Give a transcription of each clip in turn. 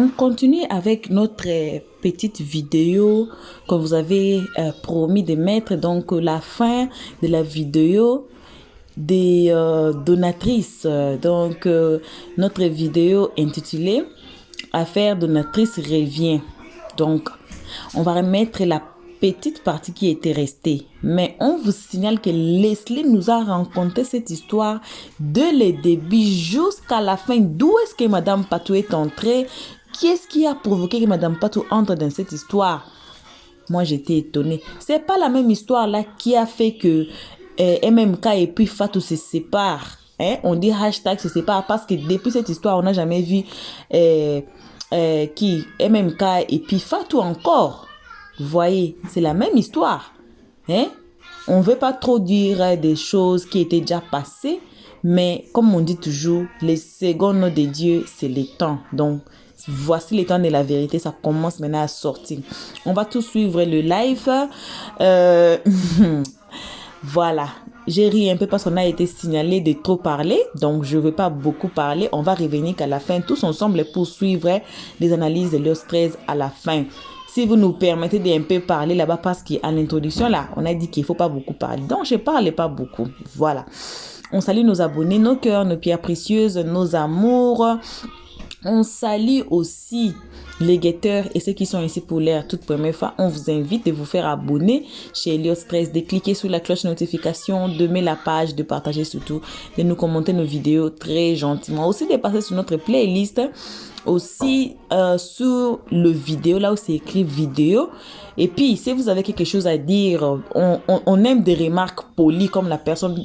On continue avec notre petite vidéo que vous avez promis de mettre. Donc, la fin de la vidéo des donatrices. Donc, notre vidéo intitulée Affaire donatrice revient. Donc, on va remettre la petite partie qui était restée. Mais on vous signale que Leslie nous a raconté cette histoire dès le début jusqu'à la fin. D'où est-ce que Madame Patou est entrée? Qu'est-ce qui a provoqué que Madame Patou entre dans cette histoire? Moi, j'étais étonnée. C'est pas la même histoire là qui a fait que MMK et puis Fatou se séparent. Hein? On dit hashtag se sépare parce que depuis cette histoire, on n'a jamais vu qui MMK et puis Fatou encore. Vous voyez, c'est la même histoire. Hein? On ne veut pas trop dire des choses qui étaient déjà passées, mais comme on dit toujours, les secondes de Dieu, c'est les temps. Donc, voici les temps de la vérité, ça commence maintenant à sortir. On va tout suivre le live. Voilà. J'ai ri un peu parce qu'on a été signalé de trop parler, donc je ne veux pas beaucoup parler. On va revenir qu'à la fin, tous ensemble, pour suivre les analyses de l'os 13 à la fin. Si vous nous permettez d'un peu parler là-bas, parce qu'à l'introduction, là, on a dit qu'il ne faut pas beaucoup parler. Donc, je ne parle pas beaucoup. Voilà. On salue nos abonnés, nos cœurs, nos pierres précieuses, nos amours. On salue aussi les guetteurs et ceux qui sont ici pour la toute première fois. On vous invite de vous faire abonner chez Eliot Stress, de cliquer sur la cloche de notification, de mettre la page, de partager surtout, de nous commenter nos vidéos très gentiment. Aussi de passer sur notre playlist, aussi sur le vidéo, là où c'est écrit vidéo. Et puis, si vous avez quelque chose à dire, on aime des remarques polies comme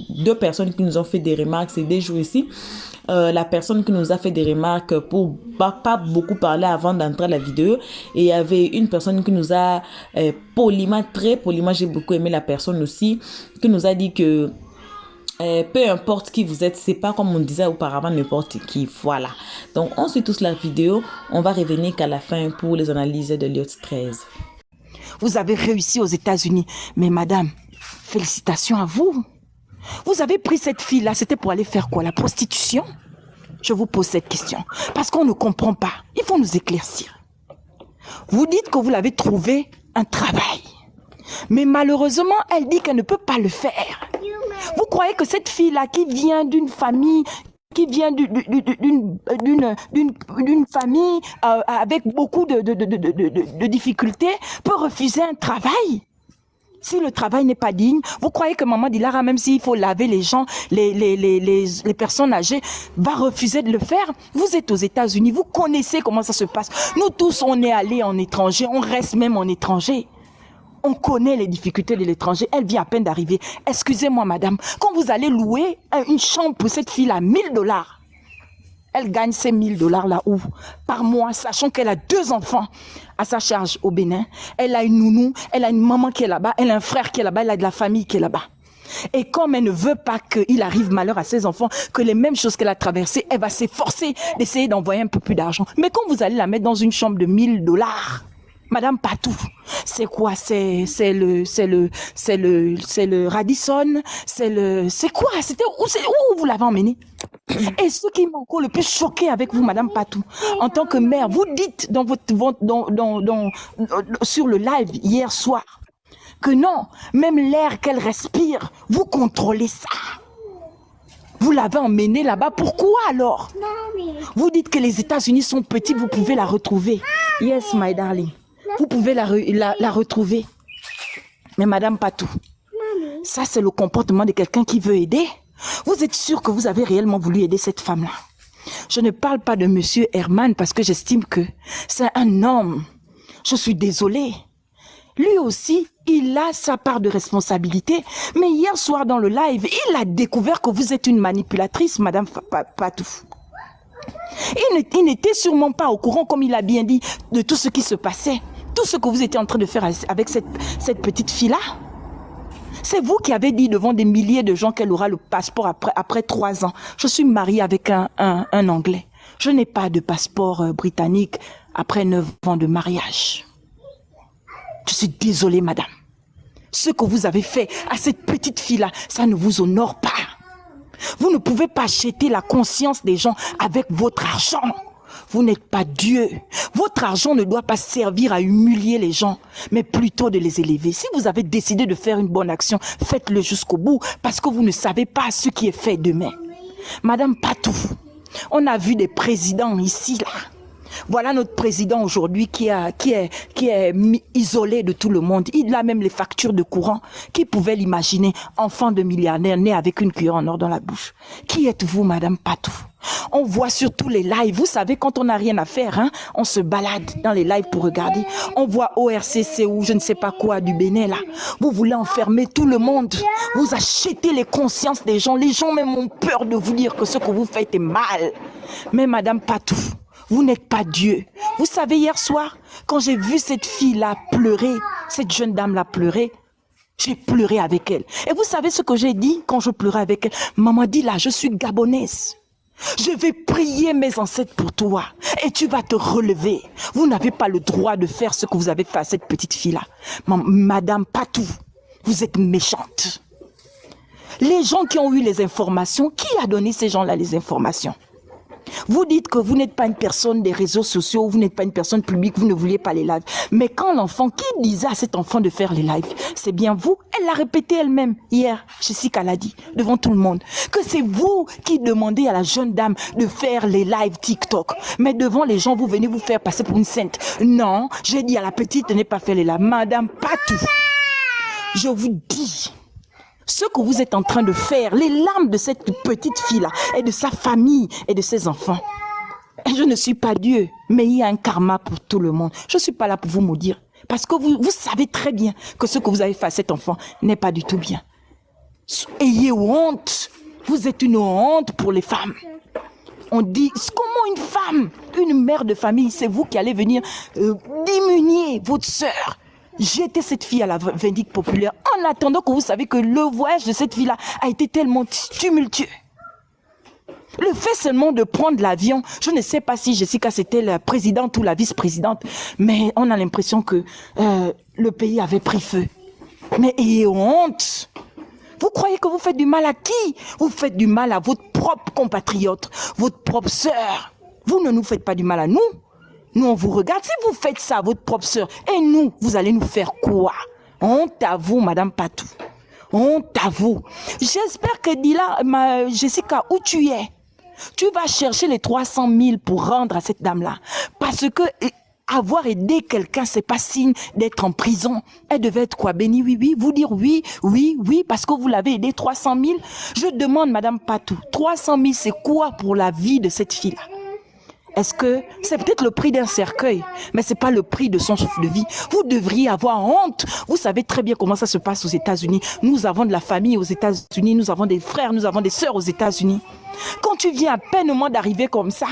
deux personnes qui nous ont fait des remarques ces 2 jours ici. La personne qui nous a fait des remarques pour pas beaucoup parler avant d'entrer à la vidéo. Et il y avait une personne qui nous a poliment, très poliment, j'ai beaucoup aimé la personne aussi, qui nous a dit que peu importe qui vous êtes, c'est pas comme on disait auparavant n'importe qui. Voilà. Donc, on suit tous la vidéo. On va revenir qu'à la fin pour les analyses de Eliot 13. Vous avez réussi aux États-Unis. Mais madame, félicitations à vous. Vous avez pris cette fille-là, c'était pour aller faire quoi? La prostitution? Je vous pose cette question. Parce qu'on ne comprend pas. Il faut nous éclaircir. Vous dites que vous l'avez trouvé un travail. Mais malheureusement, elle dit qu'elle ne peut pas le faire. Vous croyez que cette fille-là qui vient d'une famille, qui vient d'une famille avec beaucoup de difficultés, peut refuser un travail? Si le travail n'est pas digne, vous croyez que maman Dilara, même s'il faut laver les gens, les personnes âgées, va refuser de le faire? Vous êtes aux États-Unis, vous connaissez comment ça se passe. Nous tous, on est allés en étranger, on reste même en étranger. On connaît les difficultés de l'étranger. Elle vient à peine d'arriver. Excusez-moi, madame, quand vous allez louer une chambre pour cette fille-là, $1000, elle gagne ces $1000 là où? Par mois, sachant qu'elle a 2 enfants à sa charge au Bénin. Elle a une nounou, elle a une maman qui est là-bas, elle a un frère qui est là-bas, elle a de la famille qui est là-bas. Et comme elle ne veut pas qu'il arrive malheur à ses enfants, que les mêmes choses qu'elle a traversées, elle va s'efforcer d'essayer d'envoyer un peu plus d'argent. Mais quand vous allez la mettre dans une chambre de $1000, Madame Patou, c'est quoi? C'est le Radisson? C'est quoi? Où vous l'avez emmené? Et ce qui m'a encore le plus choqué avec vous, Madame Patou, en tant que mère, vous dites sur le live hier soir que non, même l'air qu'elle respire, vous contrôlez ça. Vous l'avez emmenée là-bas, pourquoi alors? Vous dites que les États-Unis sont petits, vous pouvez la retrouver. Yes, my darling. Vous pouvez la retrouver. Mais Madame Patou, ça c'est le comportement de quelqu'un qui veut aider. Vous êtes sûr que vous avez réellement voulu aider cette femme-là? Je ne parle pas de Monsieur Herman parce que j'estime que c'est un homme. Je suis désolée. Lui aussi, il a sa part de responsabilité. Mais hier soir dans le live, il a découvert que vous êtes une manipulatrice, Madame Patou. Il n'était sûrement pas au courant, comme il a bien dit, de tout ce qui se passait. Tout ce que vous étiez en train de faire avec cette petite fille-là. C'est vous qui avez dit devant des milliers de gens qu'elle aura le passeport après 3 ans. Je suis mariée avec un Anglais. Je n'ai pas de passeport britannique après 9 ans de mariage. Je suis désolée, madame. Ce que vous avez fait à cette petite fille-là, ça ne vous honore pas. Vous ne pouvez pas acheter la conscience des gens avec votre argent. vous n'êtes pas Dieu. Votre argent ne doit pas servir à humilier les gens, mais plutôt de les élever. Si vous avez décidé de faire une bonne action, faites-le jusqu'au bout, parce que vous ne savez pas ce qui est fait demain. Madame Patou, on a vu des présidents ici, là. Voilà notre président aujourd'hui qui est isolé de tout le monde. Il a même les factures de courant. Qui pouvait l'imaginer? Enfant de milliardaire né avec une cuillère en or dans la bouche. Qui êtes-vous, Madame Patou? On voit sur tous les lives. Vous savez, quand on n'a rien à faire, hein, on se balade dans les lives pour regarder. On voit ORCC ou je ne sais pas quoi du Bénin là. Vous voulez enfermer tout le monde. Vous achetez les consciences des gens. Les gens même ont peur de vous dire que ce que vous faites est mal. Mais Madame Patou, vous n'êtes pas Dieu. Vous savez, hier soir, quand j'ai vu cette fille-là pleurer, cette jeune dame-là pleurer, j'ai pleuré avec elle. Et vous savez ce que j'ai dit quand je pleurais avec elle? Maman dit là, je suis gabonaise. Je vais prier mes ancêtres pour toi et tu vas te relever. Vous n'avez pas le droit de faire ce que vous avez fait à cette petite fille-là. Madame Patou, vous êtes méchante. Les gens qui ont eu les informations, qui a donné ces gens-là les informations? Vous dites que vous n'êtes pas une personne des réseaux sociaux, vous n'êtes pas une personne publique, vous ne vouliez pas les lives. Mais quand l'enfant, qui disait à cet enfant de faire les lives? C'est bien vous. Elle l'a répété elle-même hier. Jessica l'a dit devant tout le monde. Que c'est vous qui demandez à la jeune dame de faire les lives TikTok. Mais devant les gens, vous venez vous faire passer pour une sainte. Non, j'ai dit à la petite de ne pas faire les lives. Madame Patou, je vous dis... Ce que vous êtes en train de faire, les larmes de cette petite fille-là et de sa famille et de ses enfants. Je ne suis pas Dieu, mais il y a un karma pour tout le monde. Je ne suis pas là pour vous maudire. Parce que vous savez très bien que ce que vous avez fait à cet enfant n'est pas du tout bien. Ayez honte. Vous êtes une honte pour les femmes. On dit, comment une femme, une mère de famille, c'est vous qui allez venir diminuer votre sœur? Jetez cette fille à la vindicte populaire en attendant que vous savez que le voyage de cette fille-là a été tellement tumultueux. Le fait seulement de prendre l'avion, je ne sais pas si Jessica c'était la présidente ou la vice-présidente, mais on a l'impression que le pays avait pris feu. Mais ayez honte! Vous croyez que vous faites du mal à qui? Vous faites du mal à votre propre compatriote, votre propre sœur. Vous ne nous faites pas du mal à nous. Nous, on vous regarde. Si vous faites ça à votre propre sœur, et nous, vous allez nous faire quoi? Honte à vous, Madame Patou. Honte à vous. J'espère que Dila, Jessica, où tu es? Tu vas chercher les 300 000 pour rendre à cette dame-là. Parce que avoir aidé quelqu'un, c'est pas signe d'être en prison. Elle devait être quoi? Bénie, oui, oui. Vous dire oui, oui, oui, parce que vous l'avez aidé 300 000. Je demande, Madame Patou, 300 000, c'est quoi pour la vie de cette fille-là? Est-ce que c'est peut-être le prix d'un cercueil, mais c'est pas le prix de son souffle de vie? Vous devriez avoir honte. Vous savez très bien comment ça se passe aux États-Unis. Nous avons de la famille aux États-Unis, nous avons des frères, nous avons des sœurs aux États-Unis. Quand tu viens à peine au moins d'arriver comme ça,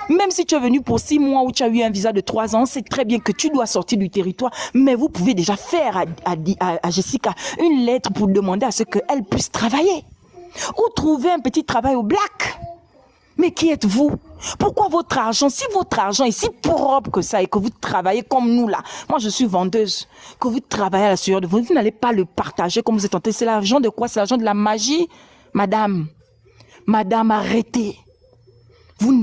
même si tu es venu pour 6 mois ou tu as eu un visa de 3 ans, c'est très bien que tu dois sortir du territoire, mais vous pouvez déjà faire à Jessica une lettre pour demander à ce qu'elle puisse travailler. Ou trouver un petit travail au black. Mais qui êtes-vous? Pourquoi votre argent, si votre argent est si propre que ça et que vous travaillez comme nous là, moi je suis vendeuse, que vous travaillez à la sueur de vous, vous n'allez pas le partager comme vous êtes tenté. C'est l'argent de quoi? C'est l'argent de la magie? Madame, arrêtez.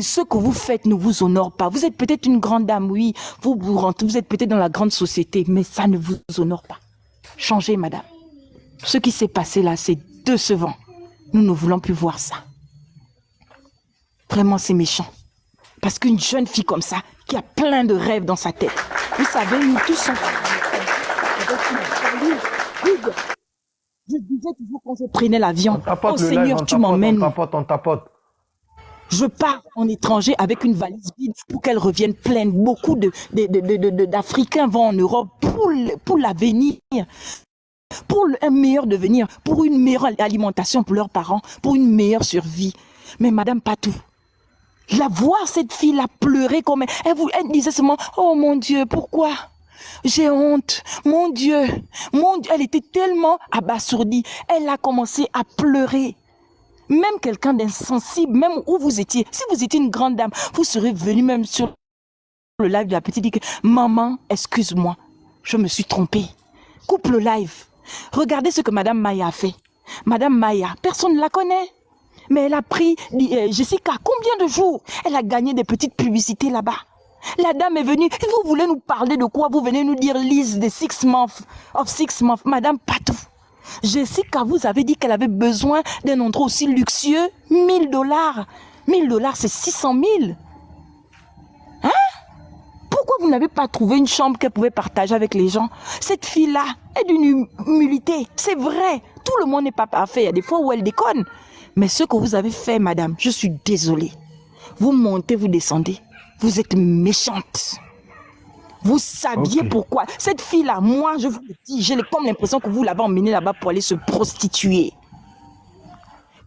Ce que vous faites ne vous honore pas. Vous êtes peut-être une grande dame, oui, vous êtes peut-être dans la grande société, mais ça ne vous honore pas. Changez, madame. Ce qui s'est passé là, c'est décevant. Nous ne voulons plus voir ça. Vraiment, c'est méchant. Parce qu'une jeune fille comme ça, qui a plein de rêves dans sa tête, vous savez, nous tous sommes... Je disais toujours quand je prenais l'avion, oh Seigneur, tu m'emmènes. On tapote. Je pars en étranger avec une valise vide pour qu'elle revienne pleine. Beaucoup d'Africains vont en Europe pour l'avenir, pour un meilleur devenir, pour une meilleure alimentation pour leurs parents, pour une meilleure survie. Mais Madame Patou, voir cette fille-là pleurer comme elle disait seulement, oh mon Dieu, pourquoi? J'ai honte, mon Dieu, elle était tellement abasourdie, elle a commencé à pleurer. Même quelqu'un d'insensible, même où vous étiez, si vous étiez une grande dame, vous serez venu même sur le live de la petite dit que maman, excuse-moi, je me suis trompée. Coupe le live. Regardez ce que Madame Maya a fait. Madame Maya, personne ne la connaît. Mais elle a pris, Jessica, combien de jours? Elle a gagné des petites publicités là-bas. La dame est venue. Vous voulez nous parler de quoi? Vous venez nous dire liste des 6 months. Madame Patou. Jessica, vous avez dit qu'elle avait besoin d'un endroit aussi luxueux. 1 000 $. 1 000 $, c'est 600 000. Hein? Pourquoi vous n'avez pas trouvé une chambre qu'elle pouvait partager avec les gens? Cette fille-là est d'une humilité. C'est vrai. Tout le monde n'est pas parfait. Il y a des fois où elle déconne. Mais ce que vous avez fait, madame, je suis désolée. Vous montez, vous descendez. Vous êtes méchante. Vous saviez pourquoi. Cette fille-là, moi, je vous le dis, j'ai comme l'impression que vous l'avez emmenée là-bas pour aller se prostituer.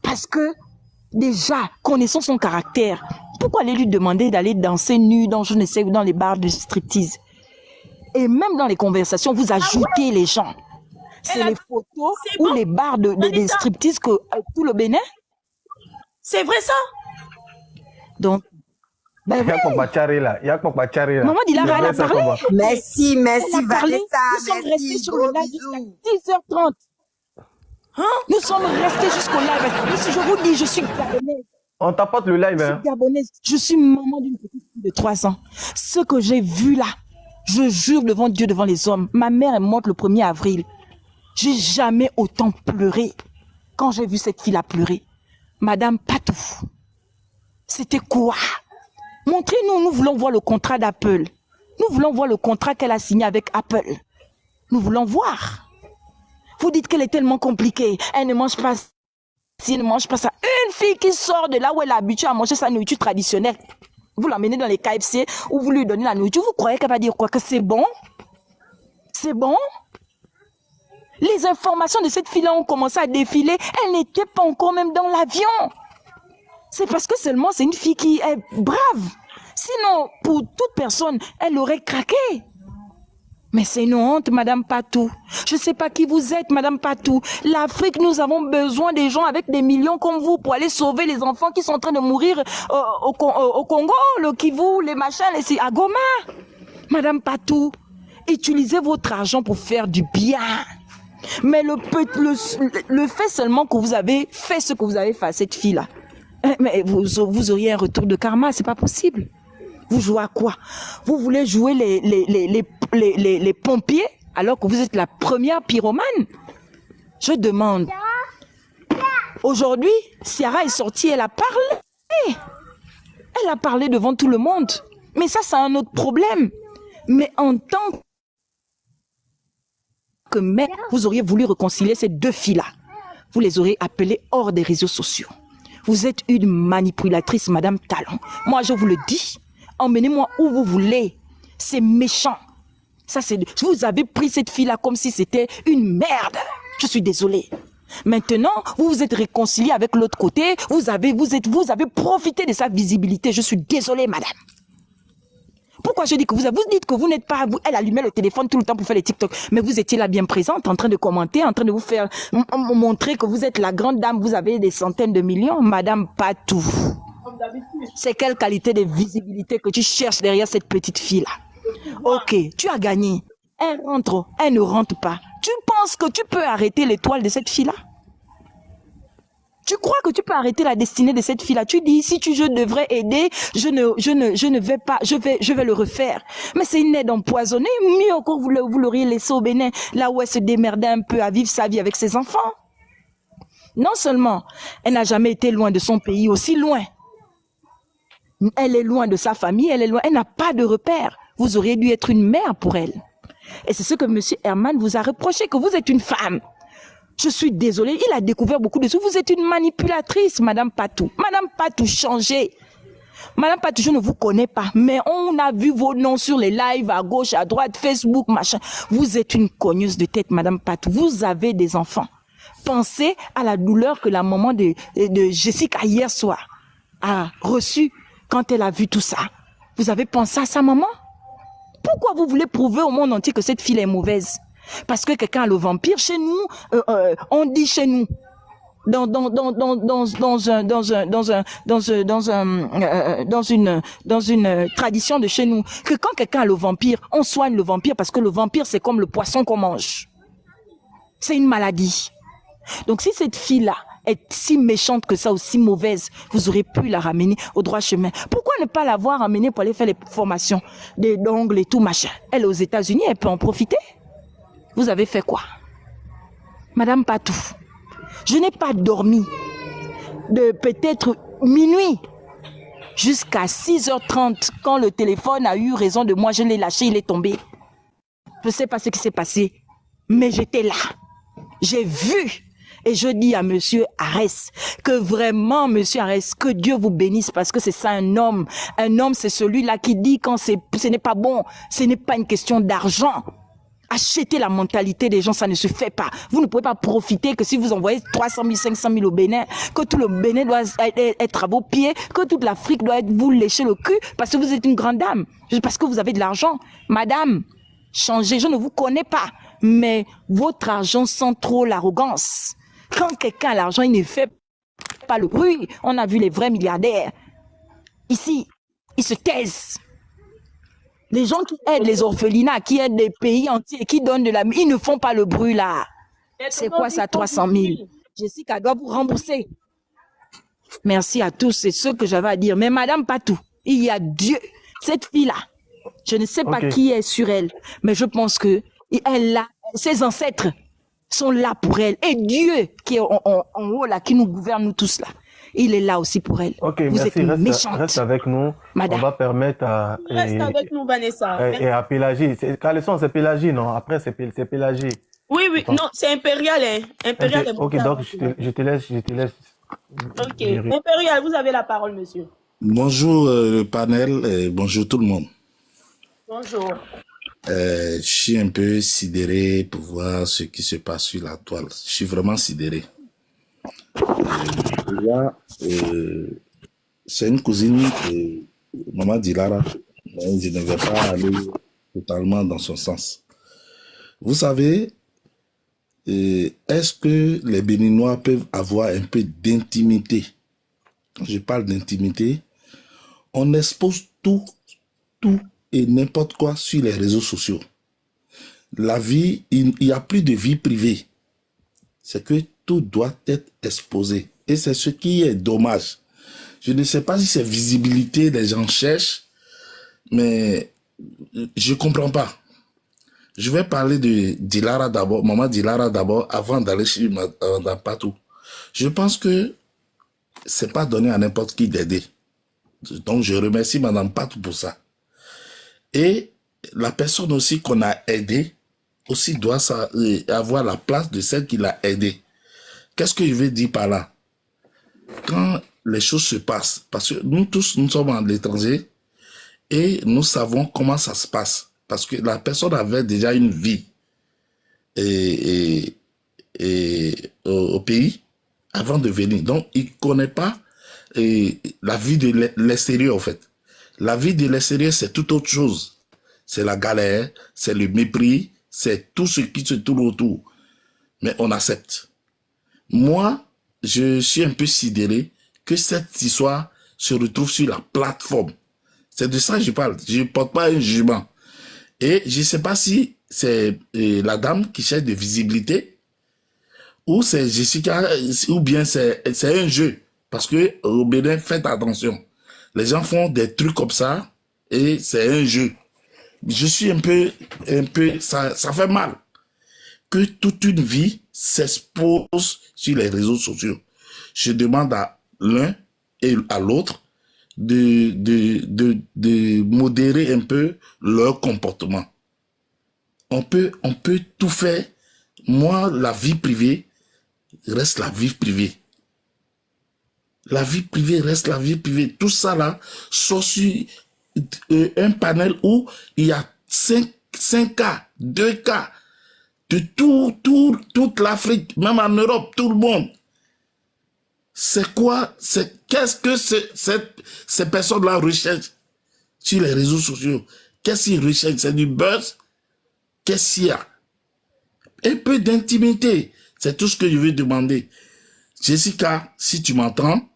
Parce que, déjà, connaissant son caractère, pourquoi aller lui demander d'aller danser nue dans, je ne sais où, dans les bars de striptease? Et même dans les conversations, vous ajoutez les gens. C'est les photos ou les bars de striptease que tout le Bénin. C'est vrai ça? Donc, ben oui. Maman Dilara, elle a parlé. Merci, Elle a parlé. Vanessa. Nous sommes restés sur le live jusqu'à 6h30. Hein? Nous sommes restés jusqu'au live. Si je vous dis, je suis gabonaise. On t'apporte le live. Je suis gabonaise. Je suis maman d'une petite fille de 3 ans. Ce que j'ai vu là, je jure devant Dieu, devant les hommes, ma mère est morte le 1er avril. J'ai jamais autant pleuré quand j'ai vu cette fille-là pleurer. Madame Patou, c'était quoi? Montrez-nous, nous voulons voir le contrat d'Apple. Nous voulons voir le contrat qu'elle a signé avec Apple. Nous voulons voir. Vous dites qu'elle est tellement compliquée. Elle ne mange pas ci, elle ne mange pas ça. Une fille qui sort de là où elle est habituée à manger sa nourriture traditionnelle. Vous l'emmenez dans les KFC ou vous lui donnez la nourriture. Vous croyez qu'elle va dire quoi? Que c'est bon? C'est bon? Les informations de cette fille-là ont commencé à défiler. Elle n'était pas encore même dans l'avion. C'est parce que seulement c'est une fille qui est brave. Sinon, pour toute personne, elle aurait craqué. Mais c'est une honte, Madame Patou. Je ne sais pas qui vous êtes, Madame Patou. L'Afrique, nous avons besoin des gens avec des millions comme vous pour aller sauver les enfants qui sont en train de mourir au Congo, le Kivu, les machins, à Goma. Madame Patou, utilisez votre argent pour faire du bien. Mais le fait seulement que vous avez fait ce que vous avez fait à cette fille-là, mais vous auriez un retour de karma, c'est pas possible. Vous jouez à quoi? Vous voulez jouer les pompiers alors que vous êtes la première pyromane? Je demande. Aujourd'hui, Ciara est sortie, elle a parlé. Elle a parlé devant tout le monde. Mais ça, c'est un autre problème. Mais en tant que mère, vous auriez voulu réconcilier ces deux filles-là. Vous les auriez appelées hors des réseaux sociaux. Vous êtes une manipulatrice, Madame Talon. Moi, je vous le dis, emmenez-moi où vous voulez. C'est méchant. Ça, vous avez pris cette fille-là comme si c'était une merde. Je suis désolée. Maintenant, vous vous êtes réconcilié avec l'autre côté. Vous avez profité de sa visibilité. Je suis désolée, madame. Pourquoi je dis que vous dites que vous n'êtes pas... Elle allumait le téléphone tout le temps pour faire les TikTok. Mais vous étiez là bien présente, en train de commenter, en train de vous faire... montrer que vous êtes la grande dame, vous avez des centaines de millions. Madame Patou. C'est quelle qualité de visibilité que tu cherches derrière cette petite fille-là? Ok, tu as gagné. Elle rentre, elle ne rentre pas. Tu penses que tu peux arrêter l'étoile de cette fille-là? Tu crois que tu peux arrêter la destinée de cette fille-là? Tu dis, si je devrais aider, je ne vais pas, je vais le refaire. Mais c'est une aide empoisonnée. Mieux encore, vous l'auriez laissé au Bénin, là où elle se démerdait un peu à vivre sa vie avec ses enfants. Non seulement, elle n'a jamais été loin de son pays, aussi loin. Elle est loin de sa famille, elle n'a pas de repères. Vous auriez dû être une mère pour elle. Et c'est ce que M. Herman vous a reproché, que vous êtes une femme. Je suis désolée, il a découvert beaucoup de choses. Vous êtes une manipulatrice, Madame Patou. Madame Patou, changez. Madame Patou, je ne vous connais pas, mais on a vu vos noms sur les lives à gauche, à droite, Facebook, machin. Vous êtes une cogneuse de tête, Madame Patou. Vous avez des enfants. Pensez à la douleur que la maman de Jessica hier soir a reçue quand elle a vu tout ça. Vous avez pensé à sa maman? Pourquoi vous voulez prouver au monde entier que cette fille est mauvaise? Parce que quelqu'un a le vampire chez nous, on dit chez nous, dans une tradition de chez nous, que quand quelqu'un a le vampire, on soigne le vampire parce que le vampire c'est comme le poisson qu'on mange. C'est une maladie. Donc si cette fille-là, est si méchante que ça, aussi mauvaise, vous aurez pu la ramener au droit chemin. Pourquoi ne pas l'avoir amenée pour aller faire les formations d'ongles et tout machin? Elle est aux États-Unis, elle peut en profiter. Vous avez fait quoi? Madame Patou, je n'ai pas dormi de peut-être minuit jusqu'à 6h30 quand le téléphone a eu raison de moi. Je l'ai lâché, il est tombé. Je ne sais pas ce qui s'est passé, mais j'étais là. J'ai vu. Et je dis à monsieur Arès que vraiment, monsieur Arès, que Dieu vous bénisse parce que c'est ça un homme. Un homme, c'est celui-là qui dit quand ce n'est pas bon, ce n'est pas une question d'argent. Acheter la mentalité des gens, ça ne se fait pas. Vous ne pouvez pas profiter que si vous envoyez 300 000, 500 000 au Bénin, que tout le Bénin doit être à vos pieds, que toute l'Afrique doit vous lécher le cul parce que vous êtes une grande dame, parce que vous avez de l'argent. Madame, changez, je ne vous connais pas, mais votre argent sent trop l'arrogance. Quand quelqu'un a l'argent, il ne fait pas le bruit. On a vu les vrais milliardaires. Ici, ils se taisent. Les gens qui aident les orphelinats, qui aident des pays entiers, qui donnent de la... Ils ne font pas le bruit là. C'est quoi ça, 300 000? Jessica doit vous rembourser. Merci à tous, c'est ce que j'avais à dire. Mais Madame Patou, il y a Dieu. Cette fille-là, je ne sais pas qui est sur elle, mais je pense que elle a, ses ancêtres sont là pour elle. Et Dieu qui est en haut là, qui nous gouverne nous tous là, il est là aussi pour elle. Ok, vous merci. êtes méchante. Reste avec nous. Madame. On va permettre à... Reste avec nous, Vanessa. Et à Pélagie. Caleçon, c'est Pélagie, non? Après, c'est Pélagie. Oui, non, c'est Impérial, hein. Impérial est ok, donc je te laisse. Ok, Impérial, vous avez la parole, monsieur. Bonjour le panel, et bonjour tout le monde. Bonjour. Je suis un peu sidéré pour voir ce qui se passe sur la toile. Je suis vraiment sidéré. Là, c'est une cousine de Maman Dilara, mais je ne vais pas aller totalement dans son sens. Vous savez, est-ce que les Béninois peuvent avoir un peu d'intimité? Quand je parle d'intimité, on expose tout et n'importe quoi sur les réseaux sociaux. La vie, il n'y a plus de vie privée. C'est que tout doit être exposé. Et c'est ce qui est dommage. Je ne sais pas si c'est visibilité, les gens cherchent, mais je ne comprends pas. Je vais parler de Dilara d'abord, Maman Dilara d'abord, avant d'aller chez Madame Patou. Je pense que c'est pas donné à n'importe qui d'aider. Donc je remercie Madame Patou pour ça. Et la personne aussi qu'on a aidée aussi doit avoir la place de celle qui l'a aidée. Qu'est-ce que je veux dire par là? Quand les choses se passent, parce que nous tous, nous sommes à l'étranger et nous savons comment ça se passe. Parce que la personne avait déjà une vie au pays avant de venir. Donc, il ne connaît pas la vie de l'extérieur, en fait. La vie de l'extérieur, c'est tout autre chose. C'est la galère, c'est le mépris, c'est tout ce qui se tourne autour. Mais on accepte. Moi, je suis un peu sidéré que cette histoire se retrouve sur la plateforme. C'est de ça que je parle. Je ne porte pas un jugement. Et je ne sais pas si c'est la dame qui cherche de visibilité ou c'est Jessica ou bien c'est un jeu. Parce que au Bénin, faites attention. Les gens font des trucs comme ça et c'est un jeu. Je suis un peu, ça fait mal que toute une vie s'expose sur les réseaux sociaux. Je demande à l'un et à l'autre de modérer un peu leur comportement. On peut tout faire. Moi, la vie privée reste la vie privée. La vie privée reste la vie privée. Tout ça là, sauf sur un panel où il y a 5 cas, 2 cas de toute l'Afrique, même en Europe, tout le monde. C'est quoi? Qu'est-ce que ces personnes-là recherchent sur les réseaux sociaux? Qu'est-ce qu'ils recherchent? C'est du buzz? Qu'est-ce qu'il y a? Un peu d'intimité. C'est tout ce que je veux demander. Jessica, si tu m'entends,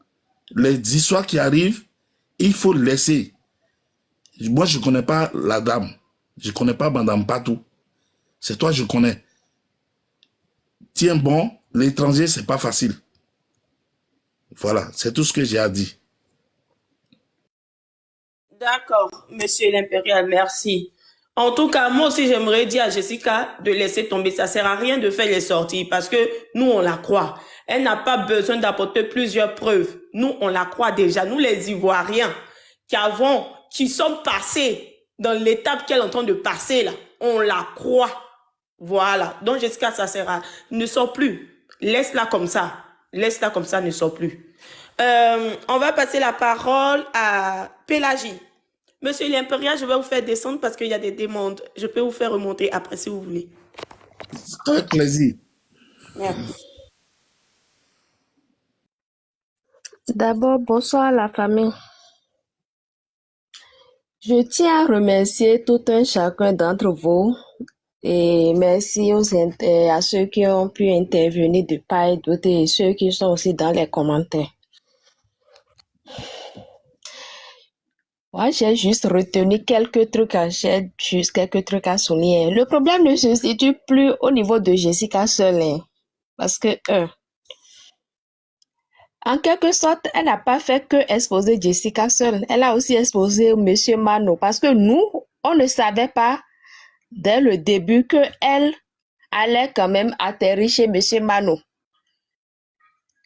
les histoires qui arrivent, il faut laisser. Moi, je ne connais pas la dame. Je ne connais pas Madame Patou. C'est toi, je connais. Tiens bon, l'étranger, c'est pas facile. Voilà, c'est tout ce que j'ai à dire. D'accord, monsieur l'impérial, merci. En tout cas, moi aussi, j'aimerais dire à Jessica de laisser tomber. Ça sert à rien de faire les sorties parce que nous, on la croit. Elle n'a pas besoin d'apporter plusieurs preuves. Nous, on la croit déjà. Nous, les Ivoiriens, qui sont passés dans l'étape qu'elle est en train de passer là, on la croit. Voilà. Donc, Jessica, ça sert à... Ne sort plus. Laisse-la comme ça. Laisse-la comme ça, ne sort plus. On va passer la parole à Pélagie. Monsieur l'impérial, je vais vous faire descendre parce qu'il y a des demandes. Je peux vous faire remonter après si vous voulez. Avec plaisir. Merci. D'abord, bonsoir la famille. Je tiens à remercier tout un chacun d'entre vous et merci à ceux qui ont pu intervenir de part et d'autre et ceux qui sont aussi dans les commentaires. Moi, j'ai juste retenu quelques trucs à souligner. Le problème ne se situe plus au niveau de Jessica seule, parce que en quelque sorte, elle n'a pas fait que exposer Jessica seule. Elle a aussi exposé Monsieur Mano, parce que nous, on ne savait pas dès le début que elle allait quand même atterrir chez Monsieur Mano.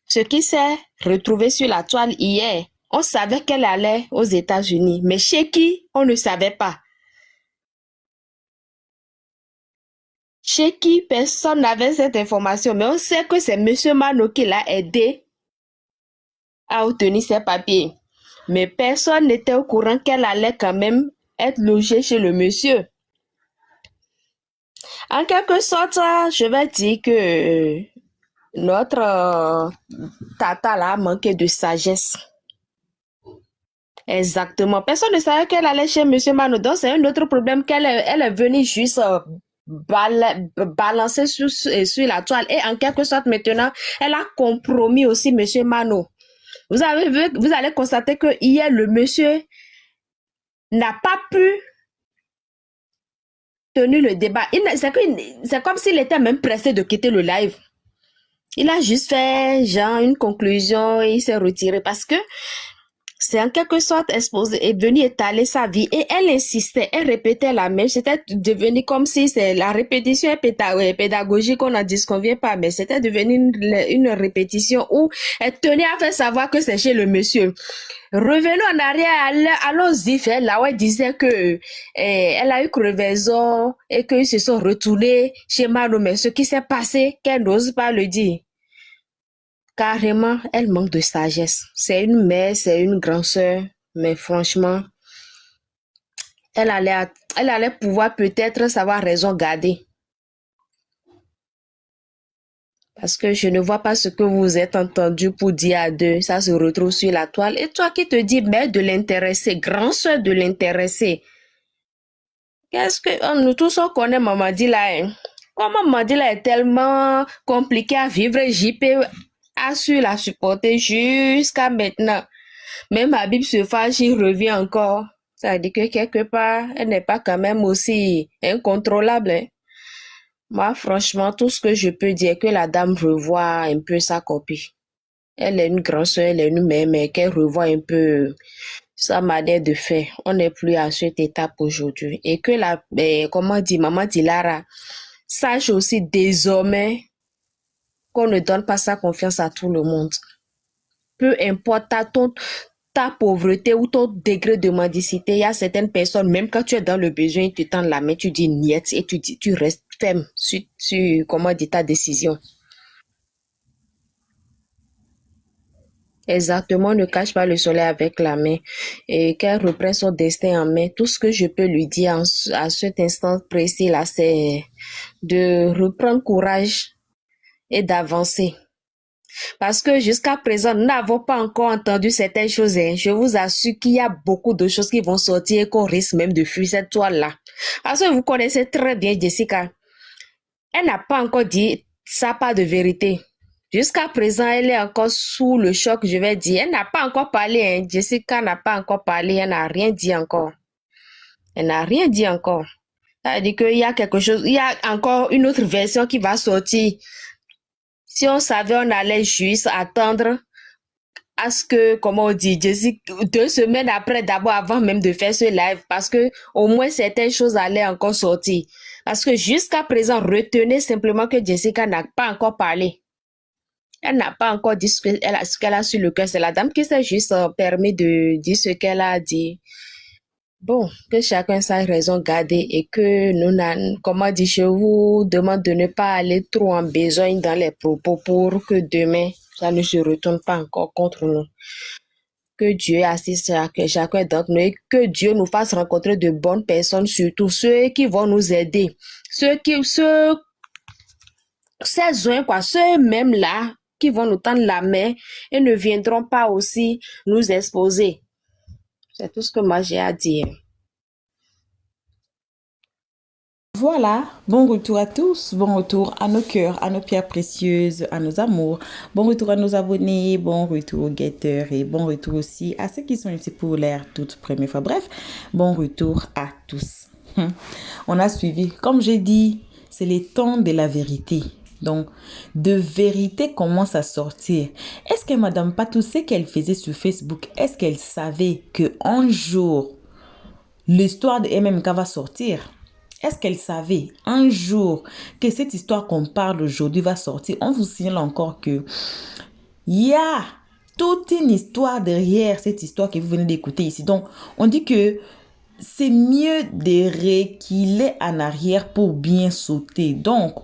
Ce qui s'est retrouvé sur la toile hier, on savait qu'elle allait aux États-Unis, mais chez qui, on ne savait pas. Chez qui, personne n'avait cette information, mais on sait que c'est Monsieur Mano qui l'a aidé à obtenir ses papiers. Mais personne n'était au courant qu'elle allait quand même être logée chez le monsieur. En quelque sorte, je vais dire que notre tata là a manqué de sagesse. Exactement. Personne ne savait qu'elle allait chez Monsieur Mano. Donc, c'est un autre problème qu'elle est venue juste balancer sur la toile. Et en quelque sorte, maintenant, elle a compromis aussi Monsieur Mano. Vous allez constater que hier, le monsieur n'a pas pu tenir le débat. C'est comme s'il était même pressé de quitter le live. Il a juste fait genre une conclusion et il s'est retiré parce que c'est en quelque sorte exposé et venu étaler sa vie et elle insistait, elle répétait la même. C'était devenu comme si c'est la répétition pédagogique, on n'en disconvient pas, mais c'était devenu une répétition où elle tenait à faire savoir que c'est chez le monsieur. Revenons en arrière, allons-y, là où elle disait que elle a eu crevaison et qu'ils se sont retournés chez Mano, mais ce qui s'est passé, qu'elle n'ose pas le dire. Carrément, elle manque de sagesse. C'est une mère, c'est une grande sœur, mais franchement, elle allait pouvoir peut-être savoir raison garder. Parce que je ne vois pas ce que vous êtes entendu pour dire à deux. Ça se retrouve sur la toile. Et toi qui te dis mère de l'intéressé, grande sœur de l'intéressé. Qu'est-ce que... nous tous on connaît Mamadi là. Hein? Comment Mamadi là est tellement compliqué à vivre, JP a su la supporter jusqu'à maintenant. Même Habib se fâche, il revient encore. Ça dit que quelque part, elle n'est pas quand même aussi incontrôlable. Hein? Moi, franchement, tout ce que je peux dire, que la dame revoit un peu sa copie. Elle est une grande soeur, elle est une mère, mais qu'elle revoit un peu sa manière de faire. On n'est plus à cette étape aujourd'hui. Et que Maman Dilara sache aussi désormais qu'on ne donne pas sa confiance à tout le monde. Peu importe ta pauvreté ou ton degré de mendicité, il y a certaines personnes, même quand tu es dans le besoin, ils te tendent la main, tu dis niet et tu restes ferme sur ta décision. Exactement, ne cache pas le soleil avec la main et qu'elle reprenne son destin en main. Tout ce que je peux lui dire à cet instant précis là, c'est de reprendre courage et d'avancer. Parce que jusqu'à présent, nous n'avons pas encore entendu certaines choses. Hein. Je vous assure qu'il y a beaucoup de choses qui vont sortir et qu'on risque même de fuir cette toile-là. Parce que vous connaissez très bien Jessica. Elle n'a pas encore dit ça, pas de vérité. Jusqu'à présent, elle est encore sous le choc, je vais dire. Elle n'a pas encore parlé. Hein. Jessica n'a pas encore parlé. Elle n'a rien dit encore. Elle n'a rien dit encore. Ça veut dire qu'il y a quelque chose, il y a encore une autre version qui va sortir. Si on savait, on allait juste attendre à ce que, comment on dit, Jessica, 2 semaines après, d'abord avant même de faire ce live, parce que au moins certaines choses allaient encore sortir. Parce que jusqu'à présent, retenez simplement que Jessica n'a pas encore parlé. Elle n'a pas encore dit ce qu'elle a sur le cœur. C'est la dame qui s'est juste permis de dire ce qu'elle a dit. Bon, que chacun sa raison garder et que nous, comment dire, je vous demande de ne pas aller trop en besogne dans les propos pour que demain, ça ne se retourne pas encore contre nous. Que Dieu assiste à chacun d'entre nous et que Dieu nous fasse rencontrer de bonnes personnes, surtout ceux qui vont nous aider. Ces uns, quoi, ceux même là qui vont nous tendre la main et ne viendront pas aussi nous exposer. C'est tout ce que moi j'ai à dire. Voilà, bon retour à tous, bon retour à nos cœurs, à nos pierres précieuses, à nos amours, bon retour à nos abonnés, bon retour aux guetteurs et bon retour aussi à ceux qui sont ici pour l'air toute première fois. Bref, bon retour à tous. On a suivi, comme j'ai dit, c'est les temps de la vérité. Donc, de vérité commence à sortir. Est-ce que Madame Patou sait qu'elle faisait sur Facebook? Est-ce qu'elle savait qu'un jour, l'histoire de MMK va sortir? Est-ce qu'elle savait un jour que cette histoire qu'on parle aujourd'hui va sortir? On vous signale encore que il y a toute une histoire derrière cette histoire que vous venez d'écouter ici. Donc, on dit que c'est mieux de reculer en arrière pour bien sauter. Donc,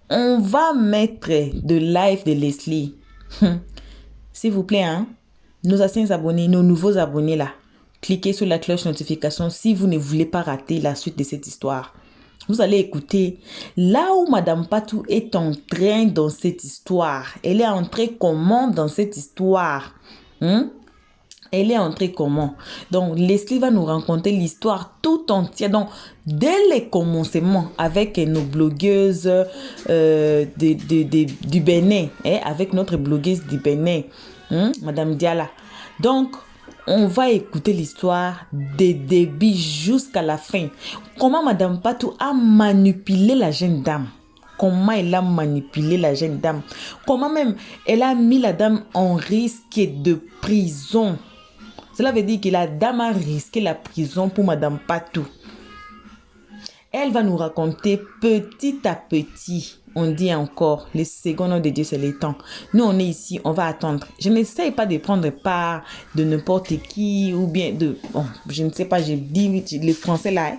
on va mettre de live de Leslie. S'il vous plaît, hein, nos anciens abonnés, nos nouveaux abonnés là, cliquez sur la cloche notification si vous ne voulez pas rater la suite de cette histoire. Vous allez écouter là où Madame Patou est en train dans cette histoire. Elle est entrée comment dans cette histoire? Elle est entrée comment? Donc, Leslie va nous raconter l'histoire tout entière. Donc, dès les commencements avec nos blogueuses du Bénin, avec notre blogueuse du Bénin, Madame Diala. Donc, on va écouter l'histoire des débuts jusqu'à la fin. Comment Madame Patou a manipulé la jeune dame. Comment elle a manipulé la jeune dame. Comment même elle a mis la dame en risque de prison. Cela veut dire que la dame a risqué la prison pour Madame Patou. Elle va nous raconter petit à petit. On dit encore, les secondes de Dieu, c'est les temps. Nous, on est ici, on va attendre. Je n'essaye pas de prendre part de n'importe qui ou bien de... Bon, je ne sais pas, j'ai dit le français là.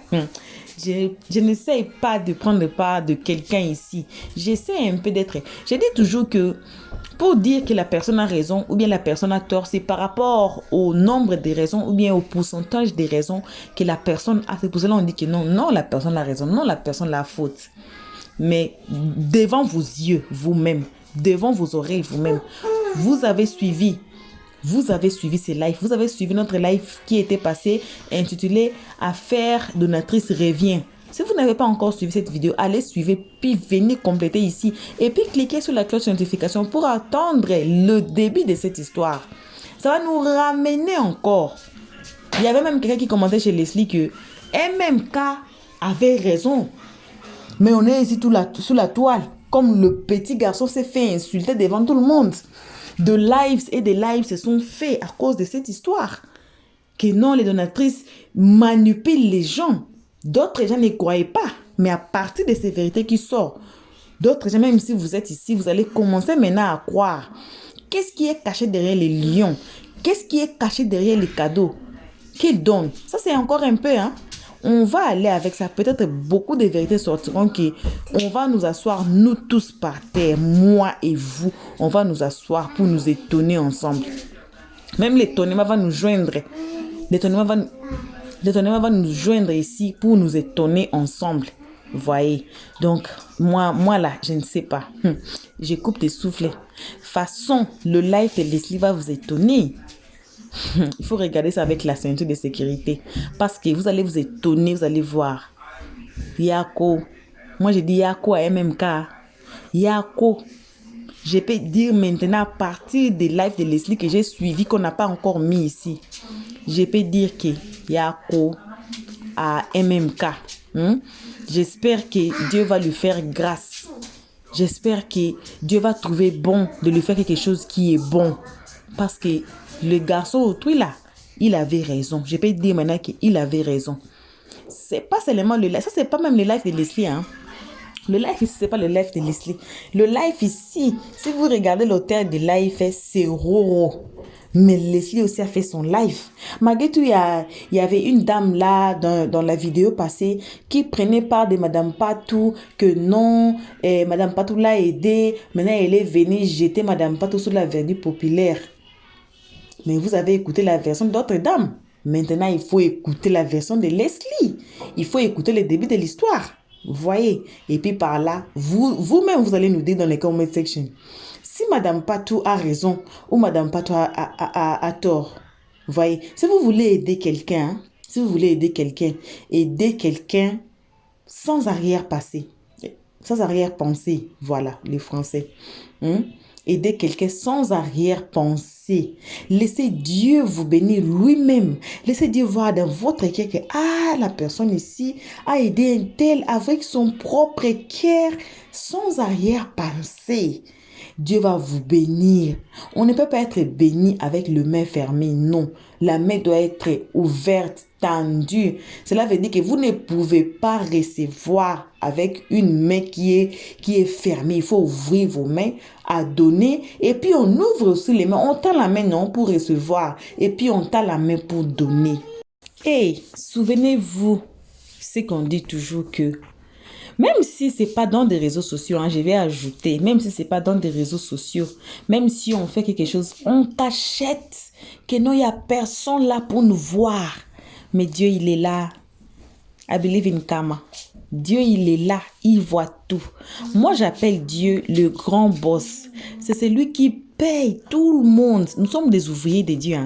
Je n'essaye pas de prendre part de quelqu'un ici. J'essaie un peu d'être... Je dis toujours que pour dire que la personne a raison ou bien la personne a tort, c'est par rapport au nombre de raisons ou bien au pourcentage des raisons que la personne a. C'est pour cela qu'on dit que non, la personne a raison, non, la personne a faute. Mais devant vos yeux, vous-même, devant vos oreilles, vous-même, vous avez suivi ces lives, vous avez suivi notre live qui était passé intitulé « Affaire donatrice revient ». Si vous n'avez pas encore suivi cette vidéo, allez suivre, puis venez compléter ici. Et puis cliquez sur la cloche de notification pour attendre le début de cette histoire. Ça va nous ramener encore. Il y avait même quelqu'un qui commentait chez Leslie que MMK avait raison. Mais on est ici sous la toile. Comme le petit garçon s'est fait insulter devant tout le monde. De lives et des lives se sont faits à cause de cette histoire. Que non, les donatrices manipulent les gens. D'autres gens ne croyaient pas. Mais à partir de ces vérités qui sortent, d'autres gens, même si vous êtes ici, vous allez commencer maintenant à croire. Qu'est-ce qui est caché derrière les lions? Qu'est-ce qui est caché derrière les cadeaux qu'ils donnent? Ça, c'est encore un peu, hein? On va aller avec ça. Peut-être beaucoup de vérités sortiront qu'on va nous asseoir, nous tous par terre, moi et vous. On va nous asseoir pour nous étonner ensemble. Même l'étonnement va nous joindre. L'étonnement va nous joindre ici pour nous étonner ensemble. Vous voyez? Donc, moi là, je ne sais pas. Je coupe des soufflets. Façon, le live de Leslie va vous étonner. Il faut regarder ça avec la ceinture de sécurité. Parce que vous allez vous étonner, vous allez voir. Yako. Moi, je dis Yako à MMK. Yako. Je peux dire maintenant à partir des lives de Leslie que j'ai suivi, qu'on n'a pas encore mis ici. Je peux dire que Yako à MMK. J'espère que Dieu va lui faire grâce. J'espère que Dieu va trouver bon de lui faire quelque chose qui est bon. Parce que Le garçon autrui là, il avait raison. Je peux dire maintenant qu'il avait raison. C'est pas seulement le live. Ça, c'est pas même le live de Leslie. Hein. Le live ici, c'est pas le live de Leslie. Le live ici, si vous regardez l'auteur de live, c'est Roro. Mais Leslie aussi a fait son live. Malgré tout, il y avait une dame là, dans la vidéo passée, qui prenait part de Madame Patou, que non, Madame Patou l'a aidé. Maintenant, elle est venue jeter Madame Patou sur la verdure populaire. Mais vous avez écouté la version d'autres dames. Maintenant, il faut écouter la version de Leslie. Il faut écouter le début de l'histoire. Vous voyez? Et puis par là, vous-même, vous allez nous dire dans les comment section. Si Madame Patou a raison ou Madame Patou a tort. Vous voyez? Si vous voulez aider quelqu'un, aider quelqu'un sans arrière-passé, sans arrière-pensée. Voilà, les Français. Aider quelqu'un sans arrière-pensée. Laissez Dieu vous bénir lui-même. Laissez Dieu voir dans votre cœur que la personne ici a aidé un tel avec son propre cœur sans arrière-pensée. Dieu va vous bénir. On ne peut pas être béni avec le main fermée, non. La main doit être ouverte, tendue. Cela veut dire que vous ne pouvez pas recevoir avec une main qui est fermée. Il faut ouvrir vos mains à donner. Et puis on ouvre aussi les mains. On tend la main, non, pour recevoir. Et puis on tend la main pour donner. Et souvenez-vous, c'est qu'on dit toujours que même si ce n'est pas dans des réseaux sociaux, je vais ajouter, même si ce n'est pas dans des réseaux sociaux, même si on fait quelque chose, on t'achète, que non, il n'y a personne là pour nous voir. Mais Dieu, il est là. I believe in karma. Dieu, il est là, il voit tout. Moi, j'appelle Dieu le grand boss. C'est celui qui paye tout le monde. Nous sommes des ouvriers de Dieu.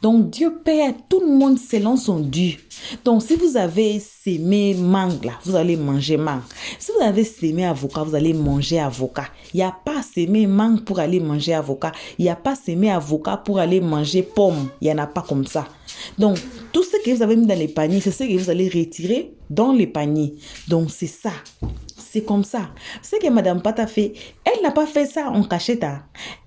Donc, Dieu paye à tout le monde selon son dû. Donc, si vous avez sémé mangue, là, vous allez manger mangue. Si vous avez sémé avocat, vous allez manger avocat. Il n'y a pas sémé mangue pour aller manger avocat. Il n'y a pas sémé avocat pour aller manger pomme. Il n'y en a pas comme ça. Donc, tout ce que vous avez mis dans les paniers, c'est ce que vous allez retirer dans les paniers. Donc, c'est ça. C'est comme ça. Ce que Madame Pat a fait, elle n'a pas fait ça en cachette.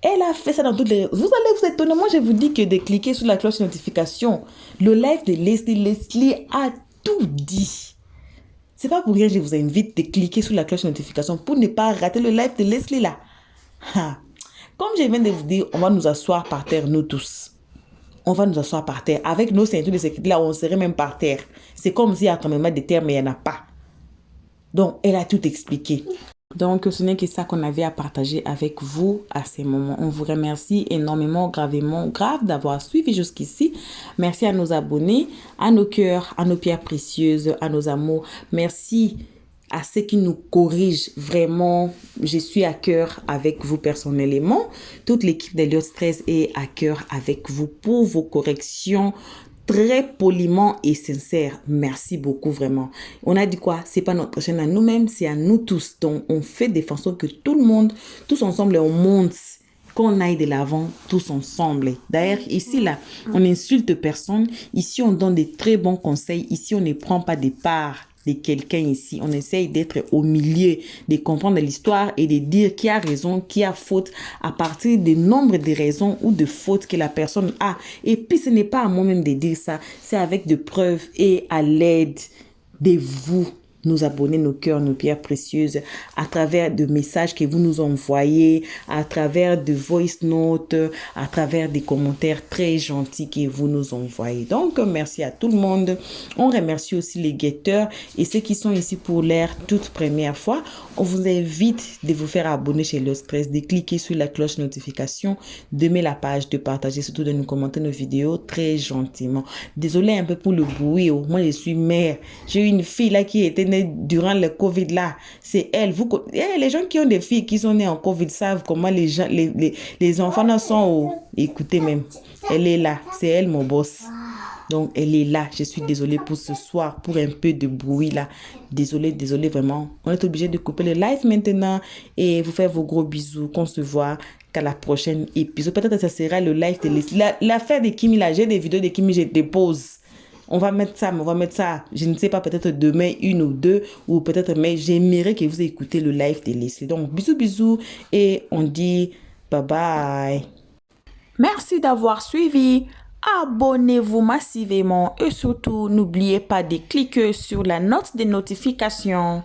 Elle a fait ça dans toutes les... Vous allez vous étonner. Moi, je vous dis que de cliquer sur la cloche de notification. Le live de Leslie a tout dit. C'est pas pour rien que je vous invite de cliquer sur la cloche de notification pour ne pas rater le live de Leslie là. Comme je viens de vous dire, on va nous asseoir par terre, nous tous. On va nous asseoir par terre. Avec nos ceintures de sécurité là, on serait même par terre. C'est comme s'il y a quand même des terres, mais il n'y en a pas. Donc, elle a tout expliqué. Donc, ce n'est que ça qu'on avait à partager avec vous à ces moments. On vous remercie énormément, grave d'avoir suivi jusqu'ici. Merci à nos abonnés, à nos cœurs, à nos pierres précieuses, à nos amours. Merci à ceux qui nous corrigent. Vraiment, je suis à cœur avec vous personnellement. Toute l'équipe d'Eliott 13 est à cœur avec vous pour vos corrections très poliment et sincère. Merci beaucoup, vraiment. On a dit quoi? C'est pas notre chaîne à nous-mêmes, c'est à nous tous. Donc, on fait des façons que tout le monde, tous ensemble, on monte, qu'on aille de l'avant, tous ensemble. D'ailleurs, ici, là, on n'insulte personne. Ici, on donne des très bons conseils. Ici, on ne prend pas des parts de quelqu'un ici. On essaye d'être au milieu, de comprendre l'histoire et de dire qui a raison, qui a faute à partir du nombre de raisons ou de fautes que la personne a. Et puis, ce n'est pas à moi-même de dire ça. C'est avec des preuves et à l'aide de vous, nos abonnés, nos cœurs, nos pierres précieuses, à travers de messages que vous nous envoyez, à travers de voice notes, à travers des commentaires très gentils que vous nous envoyez. Donc, merci à tout le monde. On remercie aussi les guetteurs et ceux qui sont ici pour leur toute première fois. On vous invite de vous faire abonner chez Eliott 13, de cliquer sur la cloche de notification, d'aimer la page, de partager, surtout de nous commenter nos vidéos très gentiment. Désolé un peu pour le bruit. Moi, je suis mère. J'ai eu une fille là qui était durant le Covid là, c'est elle. Les gens qui ont des filles qui sont nées en Covid savent comment les enfants là sont. Écoutez même, elle est là, c'est elle mon boss. Donc elle est là. Je suis désolée pour ce soir, pour un peu de bruit là. Désolée vraiment. On est obligé de couper le live maintenant et vous faire vos gros bisous. Qu'on se voit qu'à la prochaine épisode. Peut-être que ça sera le live de l'affaire de Kimi là. J'ai des vidéos de Kimi, je dépose. On va mettre ça, je ne sais pas, peut-être demain, une ou deux, ou peut-être, mais j'aimerais que vous écoutez le live de Leslie. Donc, bisous et on dit bye bye. Merci d'avoir suivi. Abonnez-vous massivement et surtout n'oubliez pas de cliquer sur la note de notification.